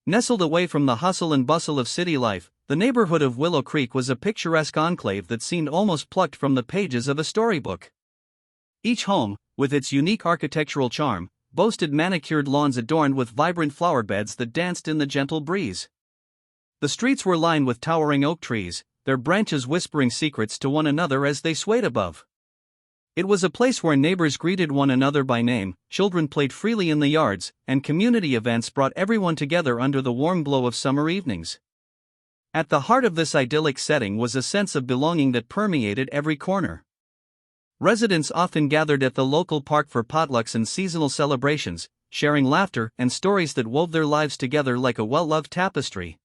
Nestled away from the hustle and bustle of city life, the neighborhood of Willow Creek was a picturesque enclave that seemed almost plucked from the pages of a storybook. Each home, with its unique architectural charm, boasted manicured lawns adorned with vibrant flower beds that danced in the gentle breeze. The streets were lined with towering oak trees, their branches whispering secrets to one another as they swayed above. It was a place where neighbors greeted one another by name, children played freely in the yards, and community events brought everyone together under the warm glow of summer evenings. At the heart of this idyllic setting was a sense of belonging that permeated every corner. Residents often gathered at the local park for potlucks and seasonal celebrations, sharing laughter and stories that wove their lives together like a well-loved tapestry.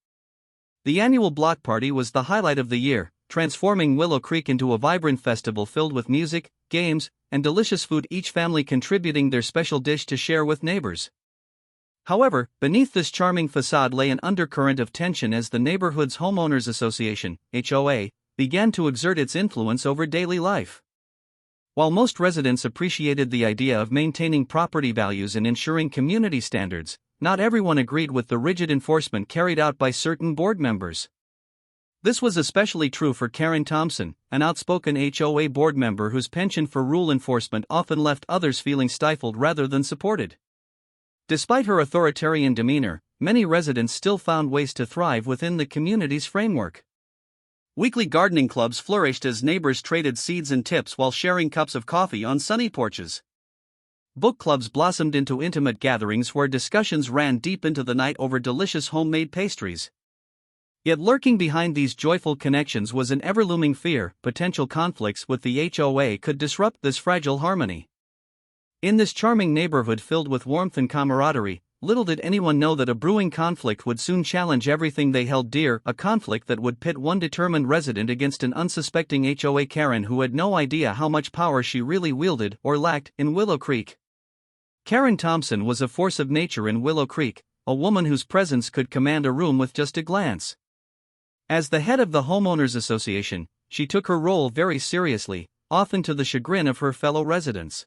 The annual block party was the highlight of the year, transforming Willow Creek into a vibrant festival filled with music, games, and delicious food, each family contributing their special dish to share with neighbors. However, beneath this charming facade lay an undercurrent of tension as the neighborhood's homeowners association, HOA, began to exert its influence over daily life. While most residents appreciated the idea of maintaining property values and ensuring community standards, not everyone agreed with the rigid enforcement carried out by certain board members. This was especially true for Karen Thompson, an outspoken HOA board member whose penchant for rule enforcement often left others feeling stifled rather than supported. Despite her authoritarian demeanor, many residents still found ways to thrive within the community's framework. Weekly gardening clubs flourished as neighbors traded seeds and tips while sharing cups of coffee on sunny porches. Book clubs blossomed into intimate gatherings where discussions ran deep into the night over delicious homemade pastries. Yet lurking behind these joyful connections was an ever-looming fear: potential conflicts with the HOA could disrupt this fragile harmony. In this charming neighborhood filled with warmth and camaraderie, little did anyone know that a brewing conflict would soon challenge everything they held dear, a conflict that would pit one determined resident against an unsuspecting HOA Karen who had no idea how much power she really wielded or lacked in Willow Creek. Karen Thompson was a force of nature in Willow Creek, a woman whose presence could command a room with just a glance. As the head of the Homeowners Association, she took her role very seriously, often to the chagrin of her fellow residents.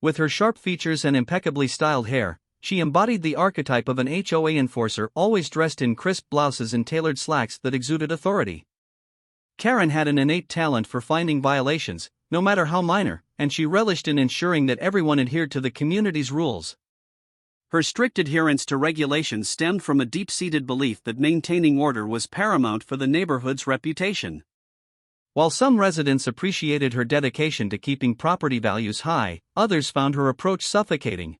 With her sharp features and impeccably styled hair, she embodied the archetype of an HOA enforcer, always dressed in crisp blouses and tailored slacks that exuded authority. Karen had an innate talent for finding violations, no matter how minor, and she relished in ensuring that everyone adhered to the community's rules. Her strict adherence to regulations stemmed from a deep-seated belief that maintaining order was paramount for the neighborhood's reputation. While some residents appreciated her dedication to keeping property values high, others found her approach suffocating.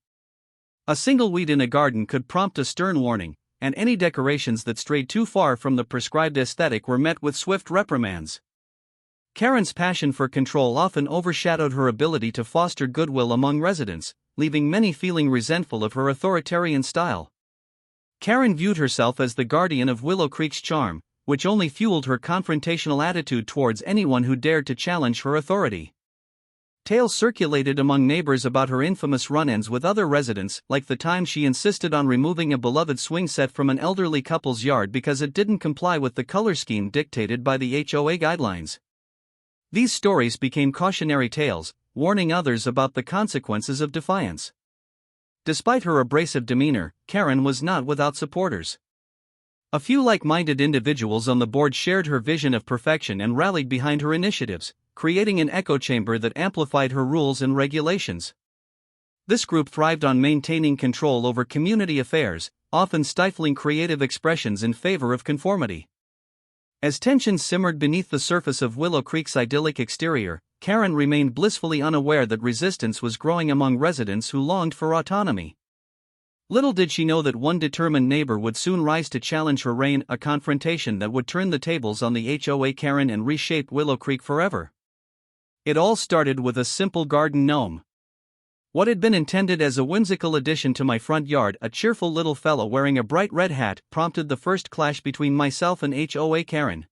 A single weed in a garden could prompt a stern warning, and any decorations that strayed too far from the prescribed aesthetic were met with swift reprimands. Karen's passion for control often overshadowed her ability to foster goodwill among residents, leaving many feeling resentful of her authoritarian style. Karen viewed herself as the guardian of Willow Creek's charm, which only fueled her confrontational attitude towards anyone who dared to challenge her authority. Tales circulated among neighbors about her infamous run-ins with other residents, like the time she insisted on removing a beloved swing set from an elderly couple's yard because it didn't comply with the color scheme dictated by the HOA guidelines. These stories became cautionary tales, warning others about the consequences of defiance. Despite her abrasive demeanor, Karen was not without supporters. A few like-minded individuals on the board shared her vision of perfection and rallied behind her initiatives, creating an echo chamber that amplified her rules and regulations. This group thrived on maintaining control over community affairs, often stifling creative expressions in favor of conformity. As tensions simmered beneath the surface of Willow Creek's idyllic exterior, Karen remained blissfully unaware that resistance was growing among residents who longed for autonomy. Little did she know that one determined neighbor would soon rise to challenge her reign, a confrontation that would turn the tables on the HOA Karen and reshape Willow Creek forever. It all started with a simple garden gnome. What had been intended as a whimsical addition to my front yard, a cheerful little fellow wearing a bright red hat, prompted the first clash between myself and HOA Karen.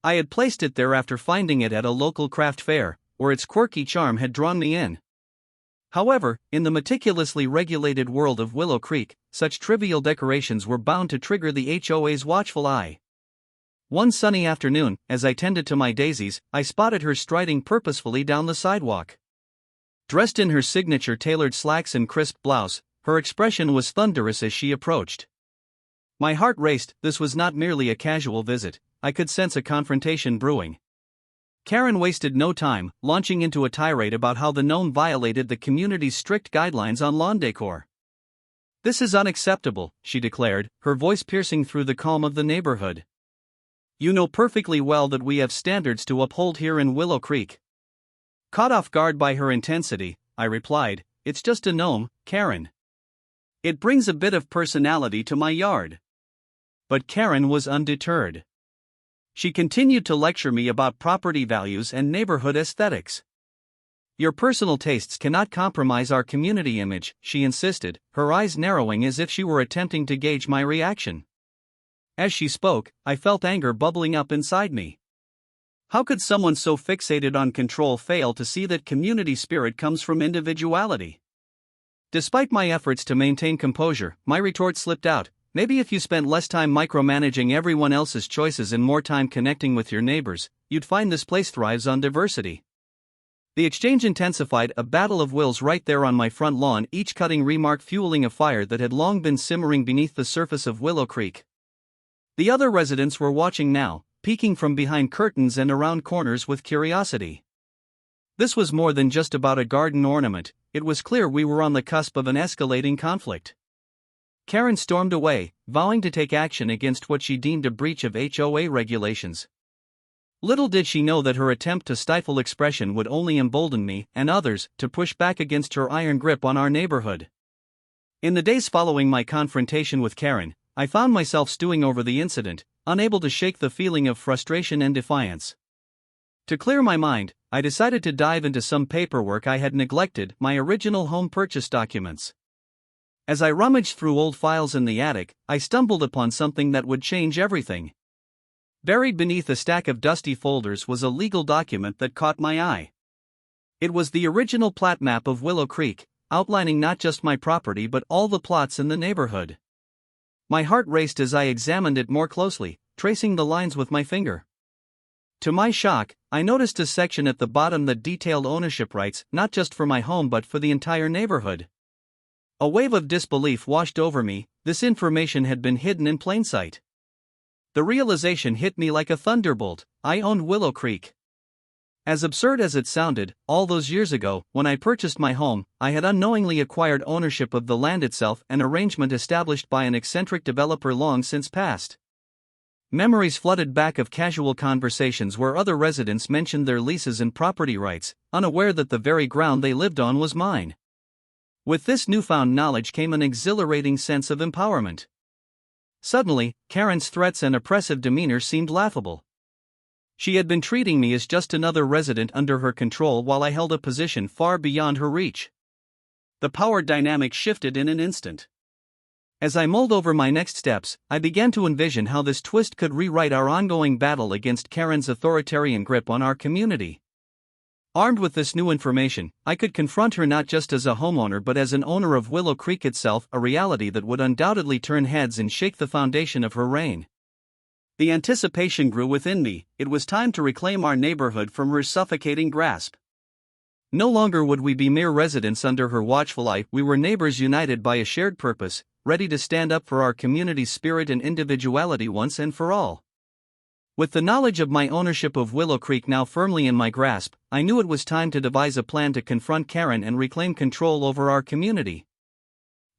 I had placed it there after finding it at a local craft fair, where its quirky charm had drawn me in. However, in the meticulously regulated world of Willow Creek, such trivial decorations were bound to trigger the HOA's watchful eye. One sunny afternoon, as I tended to my daisies, I spotted her striding purposefully down the sidewalk. Dressed in her signature tailored slacks and crisp blouse, her expression was thunderous as she approached. My heart raced. This was not merely a casual visit, I could sense a confrontation brewing. Karen wasted no time, launching into a tirade about how the gnome violated the community's strict guidelines on lawn decor. "This is unacceptable," she declared, her voice piercing through the calm of the neighborhood. "You know perfectly well that we have standards to uphold here in Willow Creek." Caught off guard by her intensity, I replied, "It's just a gnome, Karen. It brings a bit of personality to my yard." But Karen was undeterred. She continued to lecture me about property values and neighborhood aesthetics. "Your personal tastes cannot compromise our community image," she insisted, her eyes narrowing as if she were attempting to gauge my reaction. As she spoke, I felt anger bubbling up inside me. How could someone so fixated on control fail to see that community spirit comes from individuality? Despite my efforts to maintain composure, my retort slipped out. "Maybe if you spent less time micromanaging everyone else's choices and more time connecting with your neighbors, you'd find this place thrives on diversity." The exchange intensified, a battle of wills right there on my front lawn, each cutting remark fueling a fire that had long been simmering beneath the surface of Willow Creek. The other residents were watching now, peeking from behind curtains and around corners with curiosity. This was more than just about a garden ornament, it was clear we were on the cusp of an escalating conflict. Karen stormed away, vowing to take action against what she deemed a breach of HOA regulations. Little did she know that her attempt to stifle expression would only embolden me and others to push back against her iron grip on our neighborhood. In the days following my confrontation with Karen, I found myself stewing over the incident, unable to shake the feeling of frustration and defiance. To clear my mind, I decided to dive into some paperwork I had neglected, my original home purchase documents. As I rummaged through old files in the attic, I stumbled upon something that would change everything. Buried beneath a stack of dusty folders was a legal document that caught my eye. It was the original plat map of Willow Creek, outlining not just my property but all the plots in the neighborhood. My heart raced as I examined it more closely, tracing the lines with my finger. To my shock, I noticed a section at the bottom that detailed ownership rights not just for my home but for the entire neighborhood. A wave of disbelief washed over me. This information had been hidden in plain sight. The realization hit me like a thunderbolt: I owned Willow Creek. As absurd as it sounded, all those years ago, when I purchased my home, I had unknowingly acquired ownership of the land itself, an arrangement established by an eccentric developer long since past. Memories flooded back of casual conversations where other residents mentioned their leases and property rights, unaware that the very ground they lived on was mine. With this newfound knowledge came an exhilarating sense of empowerment. Suddenly, Karen's threats and oppressive demeanor seemed laughable. She had been treating me as just another resident under her control while I held a position far beyond her reach. The power dynamic shifted in an instant. As I mulled over my next steps, I began to envision how this twist could rewrite our ongoing battle against Karen's authoritarian grip on our community. Armed with this new information, I could confront her not just as a homeowner but as an owner of Willow Creek itself, a reality that would undoubtedly turn heads and shake the foundation of her reign. The anticipation grew within me. It was time to reclaim our neighborhood from her suffocating grasp. No longer would we be mere residents under her watchful eye, we were neighbors united by a shared purpose, ready to stand up for our community's spirit and individuality once and for all. With the knowledge of my ownership of Willow Creek now firmly in my grasp, I knew it was time to devise a plan to confront Karen and reclaim control over our community.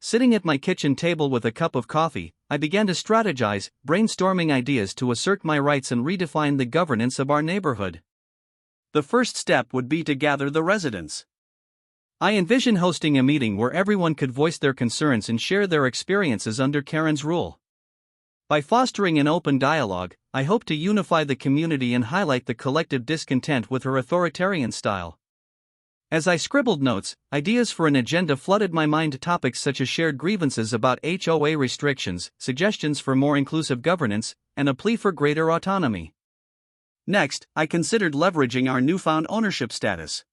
Sitting at my kitchen table with a cup of coffee, I began to strategize, brainstorming ideas to assert my rights and redefine the governance of our neighborhood. The first step would be to gather the residents. I envisioned hosting a meeting where everyone could voice their concerns and share their experiences under Karen's rule. By fostering an open dialogue, I hope to unify the community and highlight the collective discontent with her authoritarian style. As I scribbled notes, ideas for an agenda flooded my mind, topics such as shared grievances about HOA restrictions, suggestions for more inclusive governance, and a plea for greater autonomy. Next, I considered leveraging our newfound ownership status.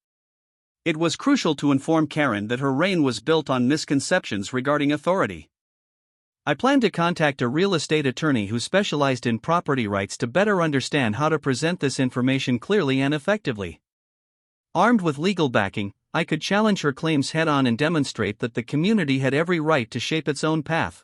It was crucial to inform Karen that her reign was built on misconceptions regarding authority. I planned to contact a real estate attorney who specialized in property rights to better understand how to present this information clearly and effectively. Armed with legal backing, I could challenge her claims head-on and demonstrate that the community had every right to shape its own path.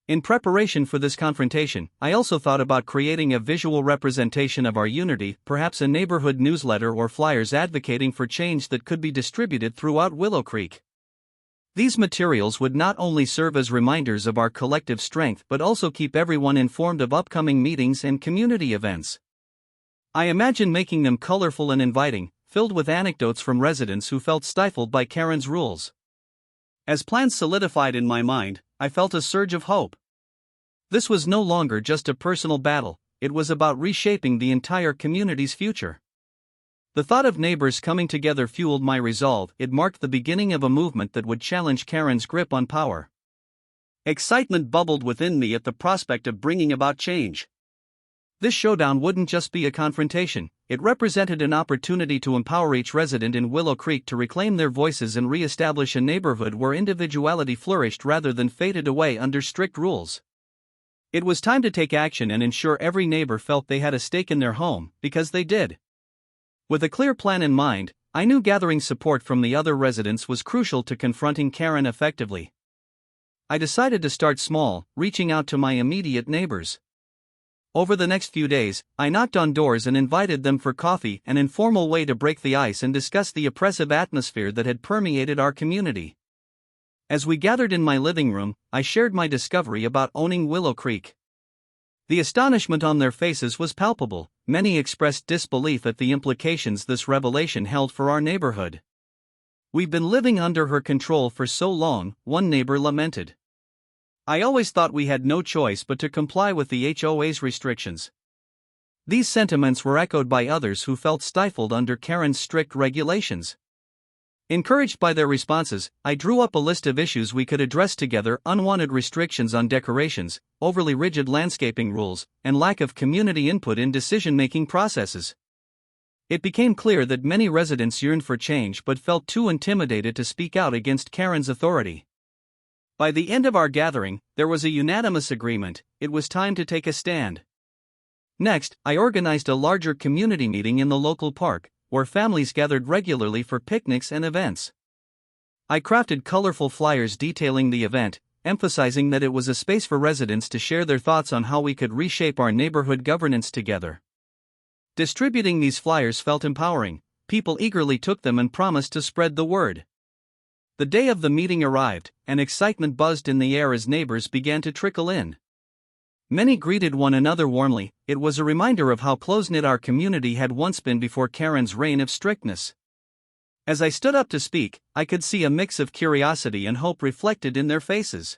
In preparation for this confrontation, I also thought about creating a visual representation of our unity, perhaps a neighborhood newsletter or flyers advocating for change that could be distributed throughout Willow Creek. These materials would not only serve as reminders of our collective strength but also keep everyone informed of upcoming meetings and community events. I imagine making them colorful and inviting, filled with anecdotes from residents who felt stifled by Karen's rules. As plans solidified in my mind, I felt a surge of hope. This was no longer just a personal battle, it was about reshaping the entire community's future. The thought of neighbors coming together fueled my resolve. It marked the beginning of a movement that would challenge Karen's grip on power. Excitement bubbled within me at the prospect of bringing about change. This showdown wouldn't just be a confrontation, it represented an opportunity to empower each resident in Willow Creek to reclaim their voices and re-establish a neighborhood where individuality flourished rather than faded away under strict rules. It was time to take action and ensure every neighbor felt they had a stake in their home, because they did. With a clear plan in mind, I knew gathering support from the other residents was crucial to confronting Karen effectively. I decided to start small, reaching out to my immediate neighbors. Over the next few days, I knocked on doors and invited them for coffee, an informal way to break the ice and discuss the oppressive atmosphere that had permeated our community. As we gathered in my living room, I shared my discovery about owning Willow Creek. The astonishment on their faces was palpable. Many expressed disbelief at the implications this revelation held for our neighborhood. "We've been living under her control for so long," one neighbor lamented. "I always thought we had no choice but to comply with the HOA's restrictions." These sentiments were echoed by others who felt stifled under Karen's strict regulations. Encouraged by their responses, I drew up a list of issues we could address together: unwanted restrictions on decorations, overly rigid landscaping rules, and lack of community input in decision-making processes. It became clear that many residents yearned for change but felt too intimidated to speak out against Karen's authority. By the end of our gathering, there was a unanimous agreement: it was time to take a stand. Next, I organized a larger community meeting in the local park, where families gathered regularly for picnics and events. I crafted colorful flyers detailing the event, emphasizing that it was a space for residents to share their thoughts on how we could reshape our neighborhood governance together. Distributing these flyers felt empowering. People eagerly took them and promised to spread the word. The day of the meeting arrived, and excitement buzzed in the air as neighbors began to trickle in. Many greeted one another warmly. It was a reminder of how close-knit our community had once been before Karen's reign of strictness. As I stood up to speak, I could see a mix of curiosity and hope reflected in their faces.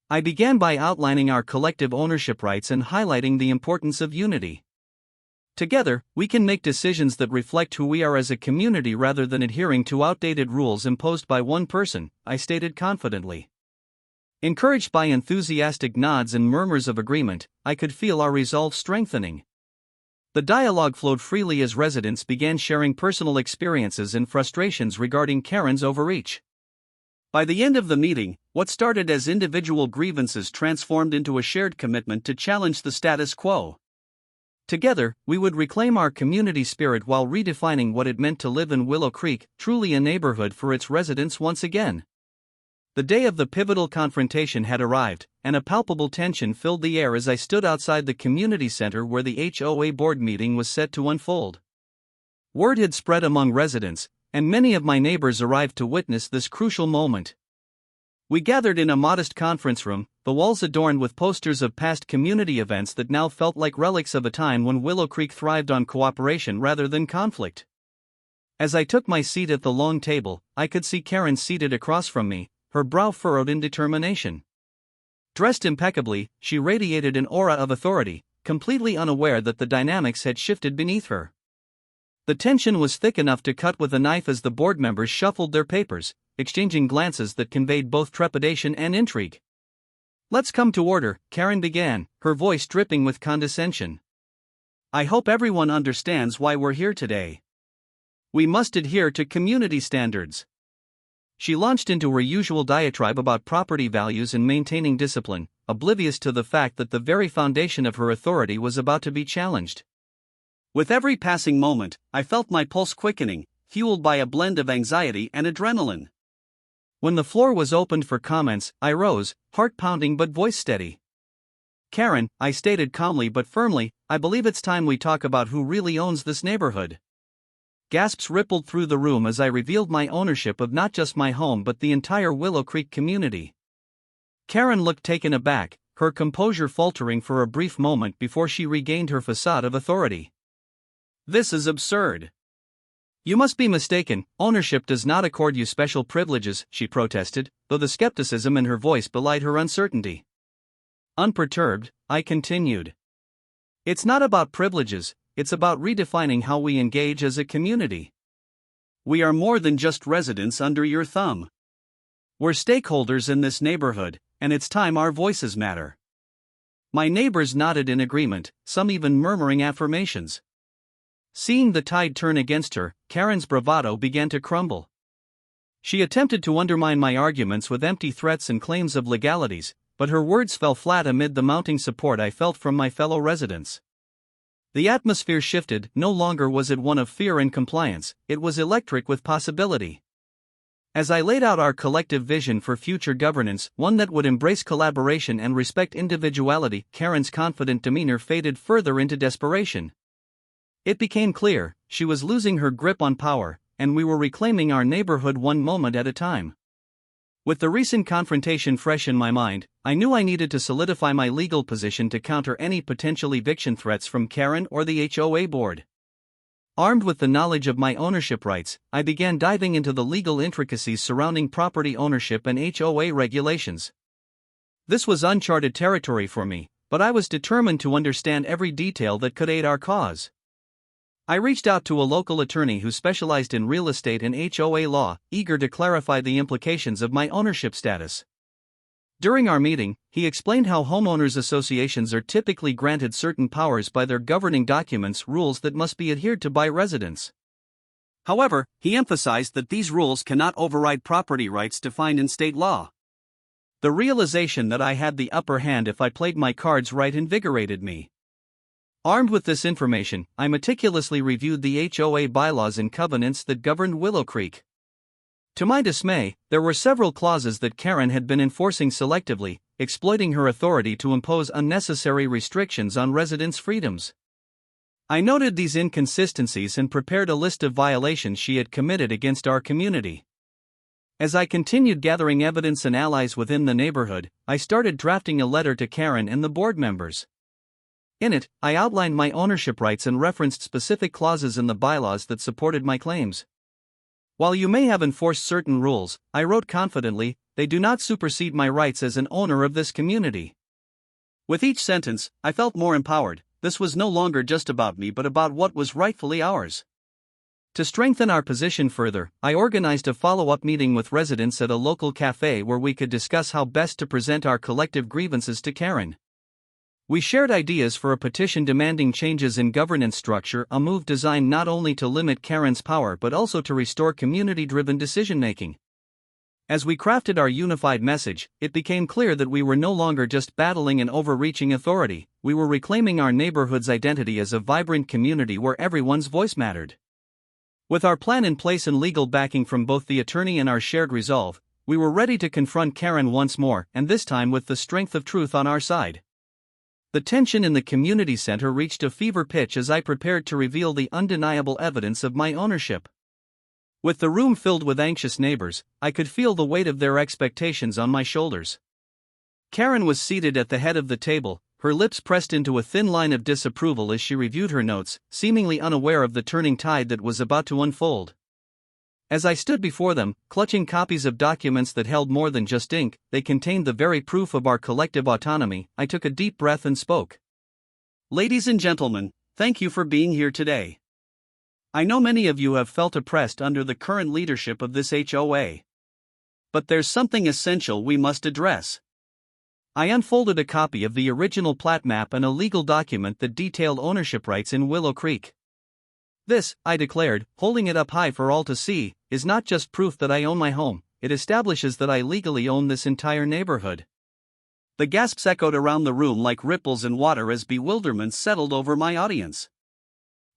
I began by outlining our collective ownership rights and highlighting the importance of unity. Together, we can make decisions that reflect who we are as a community rather than adhering to outdated rules imposed by one person, I stated confidently. Encouraged by enthusiastic nods and murmurs of agreement, I could feel our resolve strengthening. The dialogue flowed freely as residents began sharing personal experiences and frustrations regarding Karen's overreach. By the end of the meeting, what started as individual grievances transformed into a shared commitment to challenge the status quo. Together, we would reclaim our community spirit while redefining what it meant to live in Willow Creek, truly a neighborhood for its residents once again. The day of the pivotal confrontation had arrived, and a palpable tension filled the air as I stood outside the community center where the HOA board meeting was set to unfold. Word had spread among residents, and many of my neighbors arrived to witness this crucial moment. We gathered in a modest conference room, the walls adorned with posters of past community events that now felt like relics of a time when Willow Creek thrived on cooperation rather than conflict. As I took my seat at the long table, I could see Karen seated across from me, her brow furrowed in determination. Dressed impeccably, she radiated an aura of authority, completely unaware that the dynamics had shifted beneath her. The tension was thick enough to cut with a knife as the board members shuffled their papers, exchanging glances that conveyed both trepidation and intrigue. "Let's come to order," Karen began, her voice dripping with condescension. "I hope everyone understands why we're here today. We must adhere to community standards." She launched into her usual diatribe about property values and maintaining discipline, oblivious to the fact that the very foundation of her authority was about to be challenged. With every passing moment, I felt my pulse quickening, fueled by a blend of anxiety and adrenaline. When the floor was opened for comments, I rose, heart pounding but voice steady. "Karen," I stated calmly but firmly, "I believe it's time we talk about who really owns this neighborhood." Gasps rippled through the room as I revealed my ownership of not just my home but the entire Willow Creek community. Karen looked taken aback, her composure faltering for a brief moment before she regained her facade of authority. "This is absurd. You must be mistaken, ownership does not accord you special privileges," she protested, though the skepticism in her voice belied her uncertainty. Unperturbed, I continued. "It's not about privileges, it's about redefining how we engage as a community. We are more than just residents under your thumb. We're stakeholders in this neighborhood, and it's time our voices matter." My neighbors nodded in agreement, some even murmuring affirmations. Seeing the tide turn against her, Karen's bravado began to crumble. She attempted to undermine my arguments with empty threats and claims of legalities, but her words fell flat amid the mounting support I felt from my fellow residents. The atmosphere shifted. No longer was it one of fear and compliance, it was electric with possibility. As I laid out our collective vision for future governance, one that would embrace collaboration and respect individuality, Karen's confident demeanor faded further into desperation. It became clear, she was losing her grip on power, and we were reclaiming our neighborhood one moment at a time. With the recent confrontation fresh in my mind, I knew I needed to solidify my legal position to counter any potential eviction threats from Karen or the HOA board. Armed with the knowledge of my ownership rights, I began diving into the legal intricacies surrounding property ownership and HOA regulations. This was uncharted territory for me, but I was determined to understand every detail that could aid our cause. I reached out to a local attorney who specialized in real estate and HOA law, eager to clarify the implications of my ownership status. During our meeting, he explained how homeowners associations are typically granted certain powers by their governing documents, rules that must be adhered to by residents. However, he emphasized that these rules cannot override property rights defined in state law. The realization that I had the upper hand if I played my cards right invigorated me. Armed with this information, I meticulously reviewed the HOA bylaws and covenants that governed Willow Creek. To my dismay, there were several clauses that Karen had been enforcing selectively, exploiting her authority to impose unnecessary restrictions on residents' freedoms. I noted these inconsistencies and prepared a list of violations she had committed against our community. As I continued gathering evidence and allies within the neighborhood, I started drafting a letter to Karen and the board members. In it, I outlined my ownership rights and referenced specific clauses in the bylaws that supported my claims. While you may have enforced certain rules, I wrote confidently, they do not supersede my rights as an owner of this community. With each sentence, I felt more empowered. This was no longer just about me but about what was rightfully ours. To strengthen our position further, I organized a follow-up meeting with residents at a local cafe where we could discuss how best to present our collective grievances to Karen. We shared ideas for a petition demanding changes in governance structure, a move designed not only to limit Karen's power but also to restore community-driven decision-making. As we crafted our unified message, it became clear that we were no longer just battling an overreaching authority, we were reclaiming our neighborhood's identity as a vibrant community where everyone's voice mattered. With our plan in place and legal backing from both the attorney and our shared resolve, we were ready to confront Karen once more, and this time with the strength of truth on our side. The tension in the community center reached a fever pitch as I prepared to reveal the undeniable evidence of my ownership. With the room filled with anxious neighbors, I could feel the weight of their expectations on my shoulders. Karen was seated at the head of the table, her lips pressed into a thin line of disapproval as she reviewed her notes, seemingly unaware of the turning tide that was about to unfold. As I stood before them, clutching copies of documents that held more than just ink, they contained the very proof of our collective autonomy, I took a deep breath and spoke. "Ladies and gentlemen, thank you for being here today. I know many of you have felt oppressed under the current leadership of this HOA. But there's something essential we must address." I unfolded a copy of the original plat map and a legal document that detailed ownership rights in Willow Creek. "This," I declared, holding it up high for all to see, "is not just proof that I own my home, it establishes that I legally own this entire neighborhood." The gasps echoed around the room like ripples in water as bewilderment settled over my audience.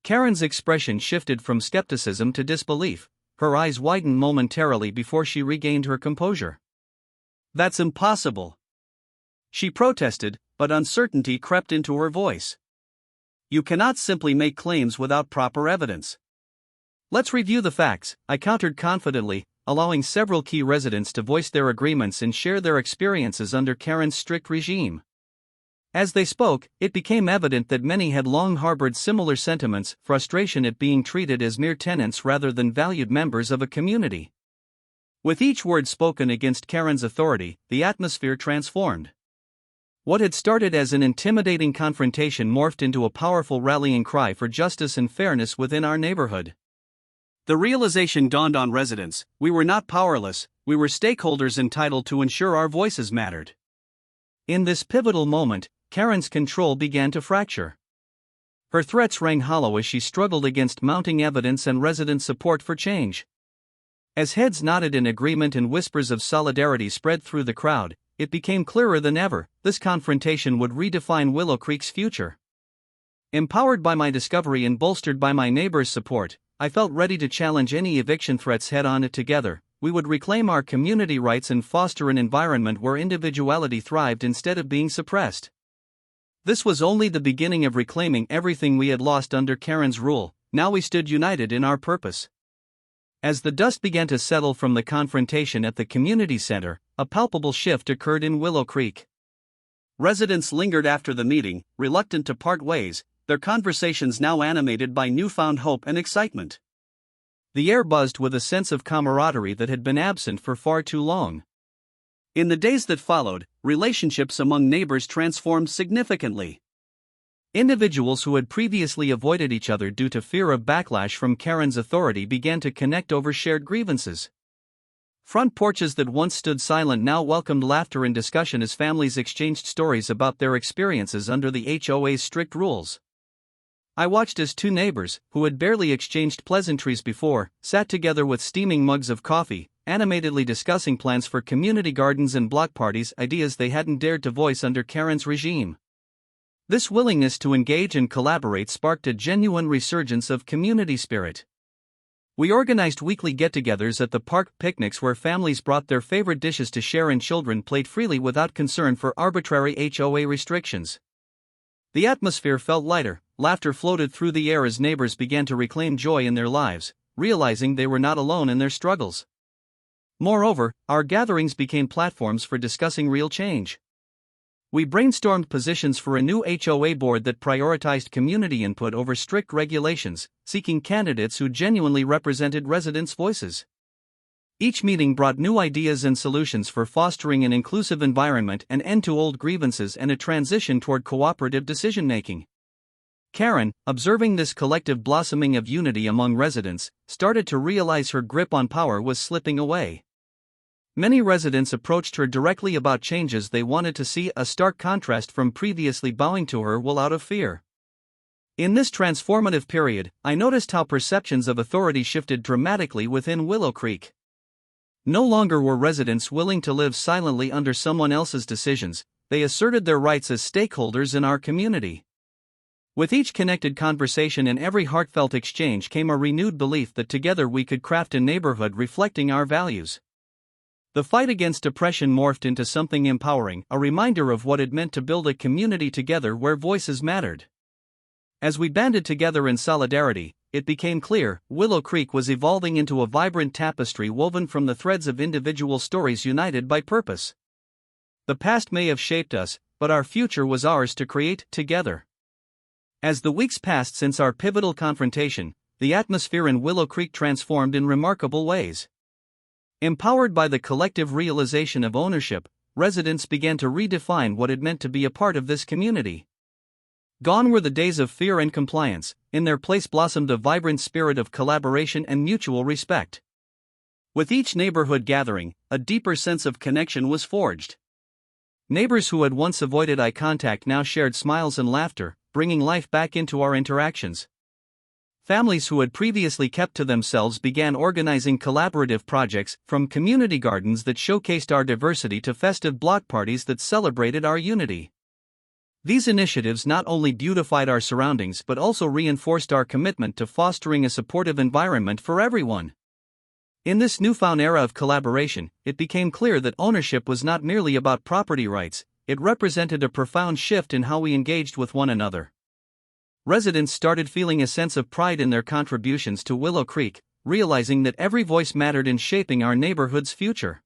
Karen's expression shifted from skepticism to disbelief, her eyes widened momentarily before she regained her composure. "That's impossible," she protested, but uncertainty crept into her voice. "You cannot simply make claims without proper evidence." "Let's review the facts," I countered confidently, allowing several key residents to voice their agreements and share their experiences under Karen's strict regime. As they spoke, it became evident that many had long harbored similar sentiments: frustration at being treated as mere tenants rather than valued members of a community. With each word spoken against Karen's authority, the atmosphere transformed. What had started as an intimidating confrontation morphed into a powerful rallying cry for justice and fairness within our neighborhood. The realization dawned on residents: we were not powerless, we were stakeholders entitled to ensure our voices mattered. In this pivotal moment, Karen's control began to fracture. Her threats rang hollow as she struggled against mounting evidence and resident support for change. As heads nodded in agreement and whispers of solidarity spread through the crowd, it became clearer than ever: this confrontation would redefine Willow Creek's future. Empowered by my discovery and bolstered by my neighbors' support, I felt ready to challenge any eviction threats head-on. Together, we would reclaim our community rights and foster an environment where individuality thrived instead of being suppressed. This was only the beginning of reclaiming everything we had lost under Karen's rule. Now we stood united in our purpose. As the dust began to settle from the confrontation at the community center, a palpable shift occurred in Willow Creek. Residents lingered after the meeting, reluctant to part ways, their conversations now animated by newfound hope and excitement. The air buzzed with a sense of camaraderie that had been absent for far too long. In the days that followed, relationships among neighbors transformed significantly. Individuals who had previously avoided each other due to fear of backlash from Karen's authority began to connect over shared grievances. Front porches that once stood silent now welcomed laughter and discussion as families exchanged stories about their experiences under the HOA's strict rules. I watched as two neighbors, who had barely exchanged pleasantries before, sat together with steaming mugs of coffee, animatedly discussing plans for community gardens and block parties, ideas they hadn't dared to voice under Karen's regime. This willingness to engage and collaborate sparked a genuine resurgence of community spirit. We organized weekly get-togethers at the park, picnics where families brought their favorite dishes to share and children played freely without concern for arbitrary HOA restrictions. The atmosphere felt lighter, laughter floated through the air as neighbors began to reclaim joy in their lives, realizing they were not alone in their struggles. Moreover, our gatherings became platforms for discussing real change. We brainstormed positions for a new HOA board that prioritized community input over strict regulations, seeking candidates who genuinely represented residents' voices. Each meeting brought new ideas and solutions for fostering an inclusive environment, an end to old grievances, and a transition toward cooperative decision-making. Karen, observing this collective blossoming of unity among residents, started to realize her grip on power was slipping away. Many residents approached her directly about changes they wanted to see, a stark contrast from previously bowing to her while out of fear. In this transformative period, I noticed how perceptions of authority shifted dramatically within Willow Creek. No longer were residents willing to live silently under someone else's decisions, they asserted their rights as stakeholders in our community. With each connected conversation and every heartfelt exchange came a renewed belief that together we could craft a neighborhood reflecting our values. The fight against oppression morphed into something empowering, a reminder of what it meant to build a community together where voices mattered. As we banded together in solidarity, it became clear Willow Creek was evolving into a vibrant tapestry woven from the threads of individual stories united by purpose. The past may have shaped us, but our future was ours to create together. As the weeks passed since our pivotal confrontation, the atmosphere in Willow Creek transformed in remarkable ways. Empowered by the collective realization of ownership, residents began to redefine what it meant to be a part of this community. Gone were the days of fear and compliance, in their place blossomed a vibrant spirit of collaboration and mutual respect. With each neighborhood gathering, a deeper sense of connection was forged. Neighbors who had once avoided eye contact now shared smiles and laughter, bringing life back into our interactions. Families who had previously kept to themselves began organizing collaborative projects, from community gardens that showcased our diversity to festive block parties that celebrated our unity. These initiatives not only beautified our surroundings but also reinforced our commitment to fostering a supportive environment for everyone. In this newfound era of collaboration, it became clear that ownership was not merely about property rights, it represented a profound shift in how we engaged with one another. Residents started feeling a sense of pride in their contributions to Willow Creek, realizing that every voice mattered in shaping our neighborhood's future.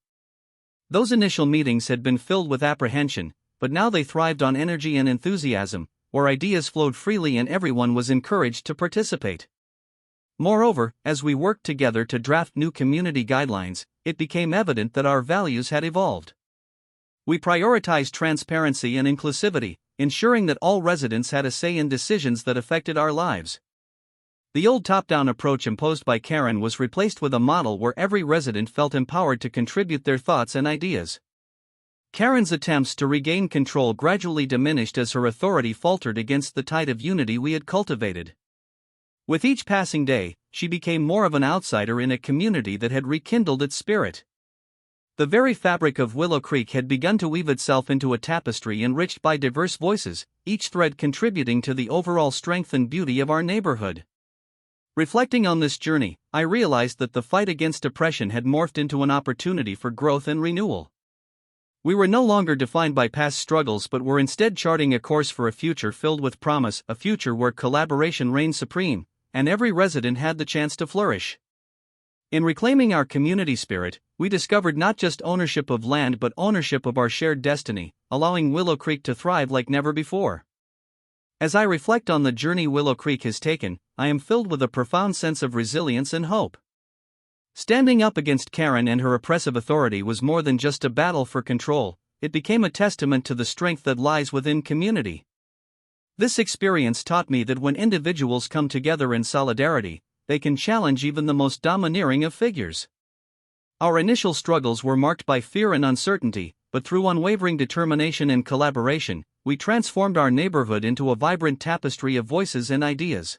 Those initial meetings had been filled with apprehension, but now they thrived on energy and enthusiasm, where ideas flowed freely and everyone was encouraged to participate. Moreover, as we worked together to draft new community guidelines, it became evident that our values had evolved. We prioritized transparency and inclusivity, ensuring that all residents had a say in decisions that affected our lives. The old top-down approach imposed by Karen was replaced with a model where every resident felt empowered to contribute their thoughts and ideas. Karen's attempts to regain control gradually diminished as her authority faltered against the tide of unity we had cultivated. With each passing day, she became more of an outsider in a community that had rekindled its spirit. The very fabric of Willow Creek had begun to weave itself into a tapestry enriched by diverse voices, each thread contributing to the overall strength and beauty of our neighborhood. Reflecting on this journey, I realized that the fight against oppression had morphed into an opportunity for growth and renewal. We were no longer defined by past struggles but were instead charting a course for a future filled with promise, a future where collaboration reigned supreme, and every resident had the chance to flourish. In reclaiming our community spirit, we discovered not just ownership of land but ownership of our shared destiny, allowing Willow Creek to thrive like never before. As I reflect on the journey Willow Creek has taken, I am filled with a profound sense of resilience and hope. Standing up against Karen and her oppressive authority was more than just a battle for control, it became a testament to the strength that lies within community. This experience taught me that when individuals come together in solidarity, they can challenge even the most domineering of figures. Our initial struggles were marked by fear and uncertainty, but through unwavering determination and collaboration, we transformed our neighborhood into a vibrant tapestry of voices and ideas.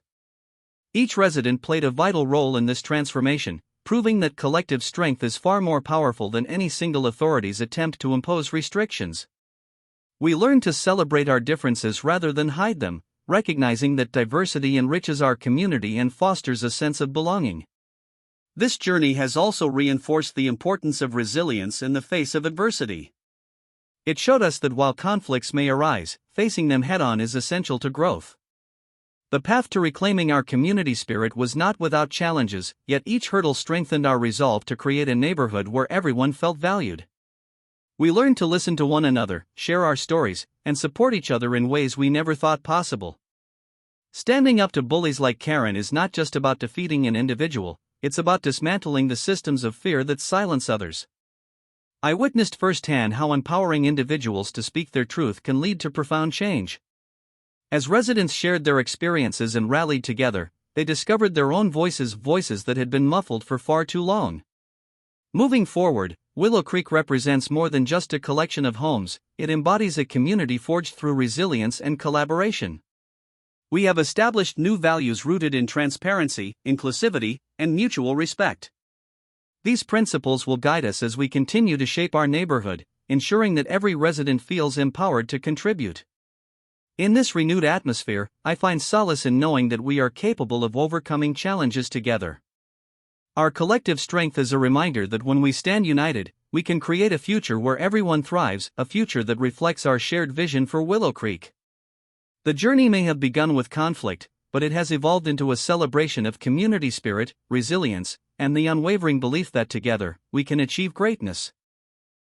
Each resident played a vital role in this transformation, proving that collective strength is far more powerful than any single authority's attempt to impose restrictions. We learned to celebrate our differences rather than hide them, recognizing that diversity enriches our community and fosters a sense of belonging. This journey has also reinforced the importance of resilience in the face of adversity. It showed us that while conflicts may arise, facing them head-on is essential to growth. The path to reclaiming our community spirit was not without challenges, yet each hurdle strengthened our resolve to create a neighborhood where everyone felt valued. We learned to listen to one another, share our stories, and support each other in ways we never thought possible. Standing up to bullies like Karen is not just about defeating an individual, it's about dismantling the systems of fear that silence others. I witnessed firsthand how empowering individuals to speak their truth can lead to profound change. As residents shared their experiences and rallied together, they discovered their own voices that had been muffled for far too long. Moving forward, Willow Creek represents more than just a collection of homes, it embodies a community forged through resilience and collaboration. We have established new values rooted in transparency, inclusivity, and mutual respect. These principles will guide us as we continue to shape our neighborhood, ensuring that every resident feels empowered to contribute. In this renewed atmosphere, I find solace in knowing that we are capable of overcoming challenges together. Our collective strength is a reminder that when we stand united, we can create a future where everyone thrives, a future that reflects our shared vision for Willow Creek. The journey may have begun with conflict, but it has evolved into a celebration of community spirit, resilience, and the unwavering belief that together, we can achieve greatness.